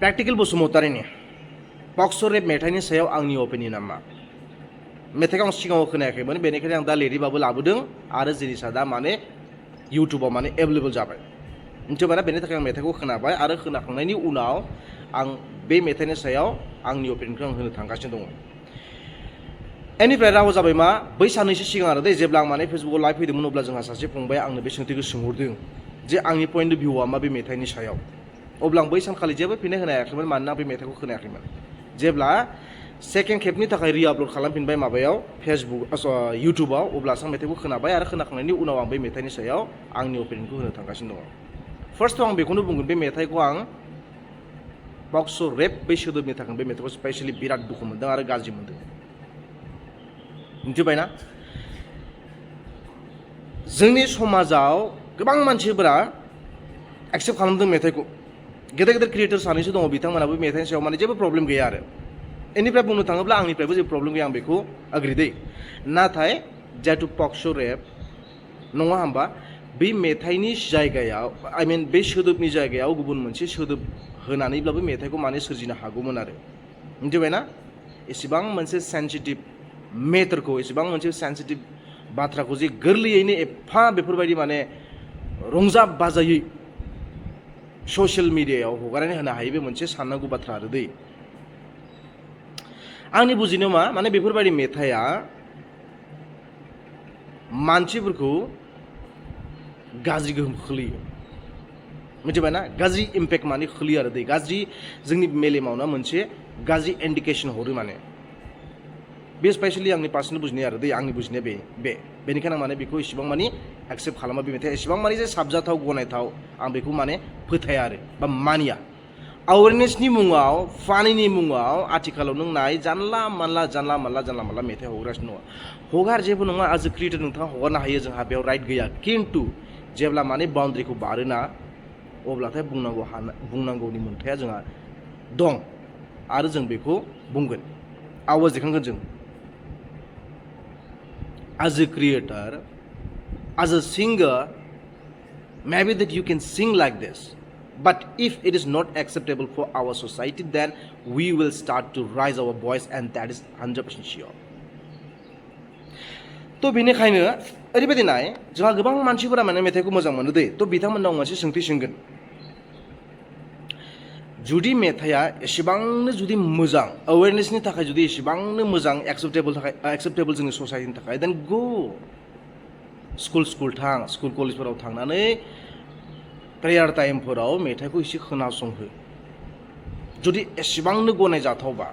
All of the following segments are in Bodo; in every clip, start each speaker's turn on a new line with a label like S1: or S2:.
S1: प्रेक्टिकल बसुमतारिनि पक्स' रेप मेथाइनि सायाव आंनि अपिनियना मा मेथाइखौ आं सिगाङाव खोनायाखैमोन बेनिखायनो आं दा लिरैबाबो लाबोदों आरो जिनिसा दा माने इउटुबाव माने एभेलेबल जाबाय मिथिबायना बेनि थाखाय आं मेथाइखौ खोनाबाय आरो खोनाखांनायनि उनाव आं बे मेथाइनि सायाव आंनि अपिनियनखौ आं होनो थांगासिनो दङ एनिफ्राय रावा जाबाय मा बै साननैसो सिगां आरो जेब्ला आं माने फेसबुकाव लाइभ फैदोंमोन अब्ला जोंहा सासे फंबाया आंनो बे सोंथिखौ सोंहरदों जे आंनि पइन्ट अफ भिउआ मा बे मेथाइनि सायाव अब्ला आं बै सानखालि जेबो फिननाय होनो हायाखैमोन मानोना बे मेथाइखौ खोनायाखैमोन जेब्ला सेकेन्ड खेबनि थाखाय रिआपल'ड खालामफिनबाय माबायाव फेसबुक इउटुबाव अब्लासो आं मेथाइखौ खोनाबाय आरो खोनाखांनायनि उनाव आं बे मेथाइनि सायाव आंनि अपिनियनखौ होनो थांगासिनो दङ फार्स्टआव आं बेखौनो बुंगोन बे मेथाइखौ आं पक्स' रेप बे सोदोबनि थाखाय बे मेथाइखौ स्पेसियेलि बिराद दुखु मोनदों आरो गाज्रि मोनदों मिथिबायना जोंनि समाजाव गोबां मानसिफोरा एक्सेप्ट खालामदों मेथाइखौ गेदेर गेदेर क्रिएटर सानैसो दङ बिथांमोनाबो मेथाइनि सायाव माने जेबो प्रब्लेम गैया आरो बेनिफ्राय बुंनो थाङोब्ला आंनिफ्रायबो जेबो प्रब्लेम गैया आं बेखौ एग्रि दै नाथाय जिहेतु पक्स' रेप नङा होमबा बे मेथाइनि जायगायाव आइ मिन बे सोदोबनि जायगायाव गुबुन मोनसे सोदोब होनानैब्लाबो मेथाइखौ माने सोरजिनो हागौमोन आरो मिथिबायना एसेबां मोनसे सेन्सिटिभ मेटारखौ एसेबां मोनसे सेन्सिटिभ बाथ्राखौ जे गोरलैयैनो एफा बेफोरबायदि माने रंजा बाजायै ससियेल मिडियायाव हगारनानै होनो हायो बे मोनसे साननांगौ बाथ्रा आरो दै आंनि बुजिनायाव मा माने बेफोरबायदि मेथाइआ मानसिफोरखौ गाज्रि गोहोम खोख्लैयो मिथिबायना गाज्रि इम्पेक्ट माने खोख्लैयो आरो दै गाज्रि जोंनि मेलेमावनो मोनसे गाज्रि इन्डिकेसन हरो माने बे स्पेसियेलि आंनि पार्सनेल बुजिनाय आरो दै आंनि बुजिनाया बेनिखायनो आं माने बेखौ इसेबां माने एक्सेप्ट खालामा बे मेथाइआ इसेबां माने जे साबजाथाव गनायथाव आं बेखौ माने फोथाया आरो बा मानिया अवेरनेसनि मुङाव फानिनि मुङाव आथिखालाव नों नाय जानला मानला मेथाइ हगारगासिनो दङ हगार जेबो नङा एज ए क्रिएटर नोंथाङा हगारनो हायो जोंहा बेयाव राइट गैया खिन्थु जेब्ला माने बाउन्ड्रिखौ बारोना अब्लाथाय बुंनांगौनि मोन्थाया जोंहा दं आरो जों बेखौ बुंगोन आवाज दिखांगोन जों as a creator, as a singer, maybe that you can sing like this. But if it is not acceptable for our society, then we will start to raise our voice and that is 100% sure. तो बेनिखायनो ओरैबायदि नाय जोंहा गोबां मानसिफोरा माने मेथाइखौ मोजां मोनो दे तो बिथांमोननाव मोनसे सोंथि सोंगोन जुदि मेथाइआ एसेबांनो जुदि मोजां अवेरनेसनि थाखाय जुदि एसेबांनो मोजां एक्सेप्टेबल जोंनि ससाइटिनि थाखाय देन गो स्कुल कलेजफोराव थांनानै प्रेयार टाइमफोराव मेथाइखौ एसे खोनासंहो जुदि एसेबांनो गनायजाथावबा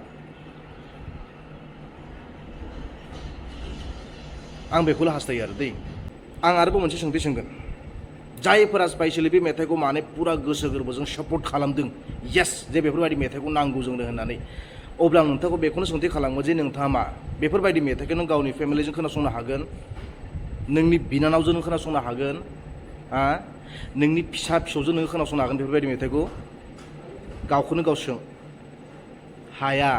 S1: आं बेखौल' हास्थायो आरो दै आं आरोबाव मोनसे सोंथि सोंगोन जायफोरा स्पेसियेलि बे मेथाइखौ माने पुरा गोसो गोरबोजों सापर्ट खालामदों येस जे बेफोरबायदि मेथाइखौ नांगौ जोंनो होननानै अब्ला आं नोंथांखौ बेखौनो सोंथि खालामो जे नोंथाङा मा बेफोरबायदि मेथाइखौ नों गावनि फेमिलिजों खोनासंनो हागोन नोंनि बिनानावजों नों खोनासंनो हागोन नोंनि फिसौजों नों खोनासंनो हागोन बेफोरबायदि मेथाइखौ गावखौनो गाव सों हाया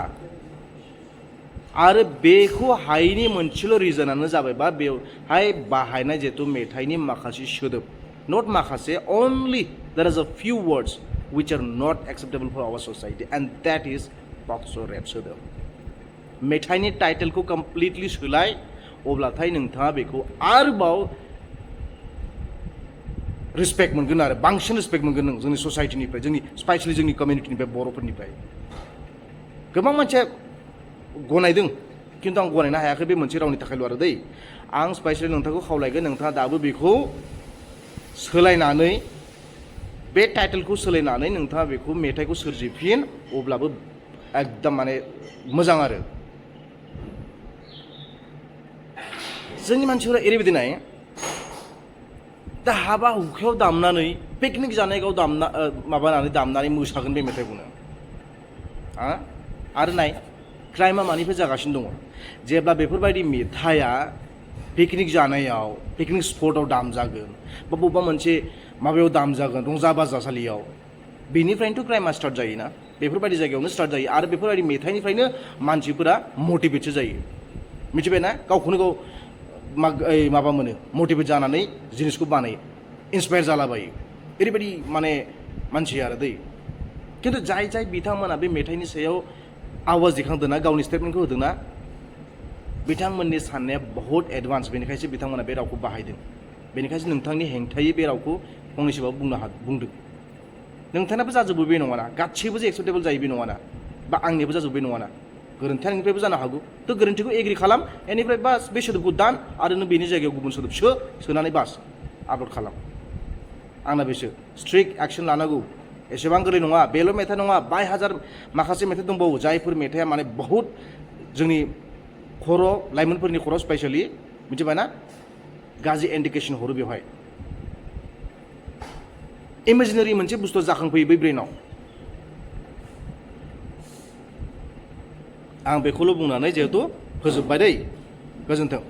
S1: आरो बेखौ हायैनि मोनसेल' रिजनानो जाबाय बा बेवहाय बाहायनाय जिहेतु मेथाइनि माखासे सोदोब not माखासे only there is a few words which are not acceptable for our society and that is पक्स' रेप सोदोब मेथाइनि टाइटेलखौ कमप्लिटलि सोलाय अब्लाथाय नोंथाङा बेखौ आरोबाव रिसपेक्ट मोनगोन आरो बांसिन रिसपेक्ट मोनगोन नों जोंनि ससाइटिनिफ्राय जोंनि स्पेसियेलि जोंनि कमिउनिटिनिफ्राय बर'फोरनिफ्राय गोबां मानसिया गनायदों खिन्थु आं गनायनो हायाखै बे मोनसे रावनि थाखायल' आरो दै आं स्पेसियेलि नोंथांखौ खावलायगोन नोंथाङा दाबो बेखौ सोलायनानै बे टाइटेलखौ सोलायनानै नोंथाङा बेखौ मेथाइखौ सोरजिफिन अब्लाबो एकदम माने मोजां आरो जोंनि मानसिफोरा ओरैबायदि नाय दा हाबा हुखायाव दामनानै पिकनिक जानायाव माबानानै दामनानै मोसागोन बे मेथाइखौनो आरो नाय क्राइमा मानिफ्राय जागासिनो दङ जेब्ला बेफोरबायदि मेथाइआ पिकनिक जानायाव पिकनिक स्पटआव दामजागोन बा बबेबा मोनसे माबायाव दामजागोन रंजा बाजासालियाव बेनिफ्रायनोथ' क्राइमा स्टार्ट जायोना बेफोरबायदि जायगायावनो स्टार्ट जायो आरो बेफोरबायदि मेथाइनिफ्रायनो मानसिफोरा मटिभेटसो जायो मिथिबायना गावखौनो गाव माबा मोनो मटिभेट जानानै जिनिसखौ बानायो इन्सपायार जालाबायो ओरैबायदि माने मानसि आरो दै खिन्थु जाय बिथांमोना बे मेथाइनि सायाव आवाज दिखांदोंना गावनि स्टेटमेन्टखौ होदोंना बिथांमोननि साननाया बहुत एडभान्स बेनिखायसो बिथांमोना बे रावखौ बाहायदों बेनिखायसो नोंथांनि हेंथायै बे रावखौ फंनैसोबाबो बुंदों नोंथांनाबो जाजोबो बे नङाना गासैबो जे एक्सेप्टेबल जायो बे नङाना बा आंनिबो जाजोबो बे नङाना गोरोन्थिया नोंनिफ्रायबो जानो हागौ थ' गोरोन्थिखौ एग्रि खालाम बेनिफ्राय बास बे सोदोबखौ दान आरो नों बेनि जायगायाव गुबुन सोदोब सोनानै बास आपल'ड खालाम आंना बेसो स्ट्रिक्ट एक्सन लानांगौ एसेबां गोरलै नङा बेल' मेथाइ नङा 20,000 माखासे मेथाइ दंबावो जायफोर मेथाइया माने बहुत जोंनि लाइमोनफोरनि खर' स्पेसियेलि मिथिबायना गाज्रि इन्डिकेसन हरो बेवहाय इमेजिनारि मोनसे बुस्थु जाखांफैयो बै ब्रेनाव आं बेखौल' बुंनानै जिहेतु फोजोबबाय दै गोजोन्थों